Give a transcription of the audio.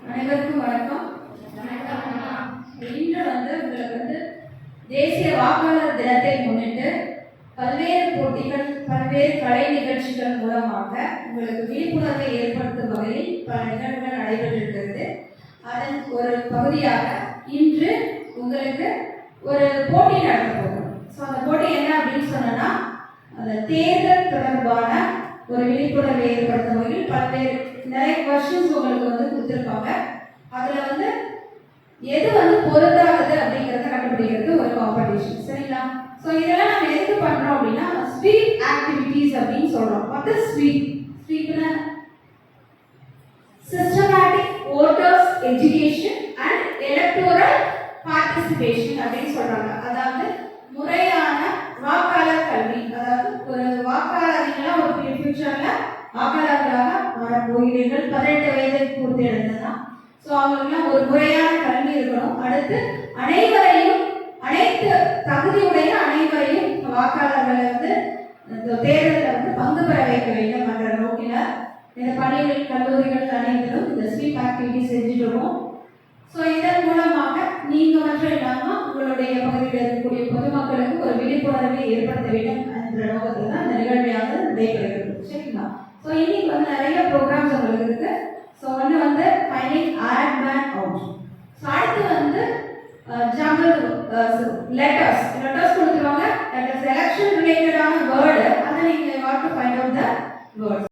அனைவருக்கும் வணக்கம். இன்று உங்களுக்கு தேசிய வாக்காளர் தினத்தை முன்னிட்டு பல்வேறு போட்டிகள், பல்வேறு கலை நிகழ்ச்சிகள் மூலமாக உங்களுக்கு விழிப்புணர்வை ஏற்படுத்தும் வகையில் பல நிகழ்வுகள் நடைபெற்றிருக்கிறது. அதன் ஒரு பகுதியாக இன்று உங்களுக்கு ஒரு போட்டி நடத்த போகிறோம். ஸோ அந்த போட்டி என்ன அப்படின்னு சொன்னா, அந்த தேர்தல் தொடர்பான ஒரு விழிப்புணர்வை ஏற்படுத்தும் வகையில் பல்வேறு நிறைய கொஸ்டின்ஸ் உங்களுக்கு கொடுத்துருப்பாங்க. அதில் எது பொருந்தாது அப்படிங்கிறத கண்டுபிடிக்கிறது ஒரு காம்படிஷன், சரிங்களா? ஸோ இதெல்லாம் நம்ம எதுக்கு பண்ணுறோம் அப்படின்னா, ஸ்வீப் ஆக்டிவிட்டீஸ் அப்படின்னு சொல்கிறோம். மற்ற ஸ்வீப்னா systematic voters education and electoral participation அப்படின்னு சொல்கிறாங்க. அதாவது முறையான வாக்காளர் கல்வி. அதாவது ஒரு வாக்காளர்களாக ஒரு ஃபியூச்சரில் வாக்காளர்களாக மாறப்போகிறீர்கள். 18 வயதை பூர்த்தி அடைந்ததுதான். ஸோ அவங்களுக்குலாம் ஒரு முறையான கல்வி இருக்கணும். அடுத்து அனைவரையும், அனைத்து தகுதியுடைய அனைவரையும் வாக்காளர்களை தேர்தலில் பங்கு பெற வைக்க வேண்டும் என்ற நோக்கில இந்த பள்ளிகள், கல்லூரிகள் அனைத்திலும் இந்த ஸ்வீப் ஆக்டிவிட்டி செஞ்சுட்டு இருக்கோம். ஸோ இதன் மூலமாக நீங்கள் மட்டும் இல்லாமல் உங்களுடைய பகுதியில் இருக்கக்கூடிய பொதுமக்களுக்கு ஒரு விழிப்புணர்வை ஏற்படுத்த வேண்டும் என்ற நோக்கத்தில் தான் இந்த நிகழ்வையாக நடைபெறுகிறது, சரிங்களா? ஸோ இன்னைக்கு நிறைய ப்ரோக்ராம்ஸ் உங்களுக்கு இருக்கு. ஸோ ஒன்று finding odd man out. So அடுத்து ஜம்பிள் லெட்டர்ஸ் கொடுத்துருவாங்க. லெட்டர்ஸ் எலெக்ஷன் ரிலேட்டடான வேர்டு, அதை நீங்கள் what to find out the words.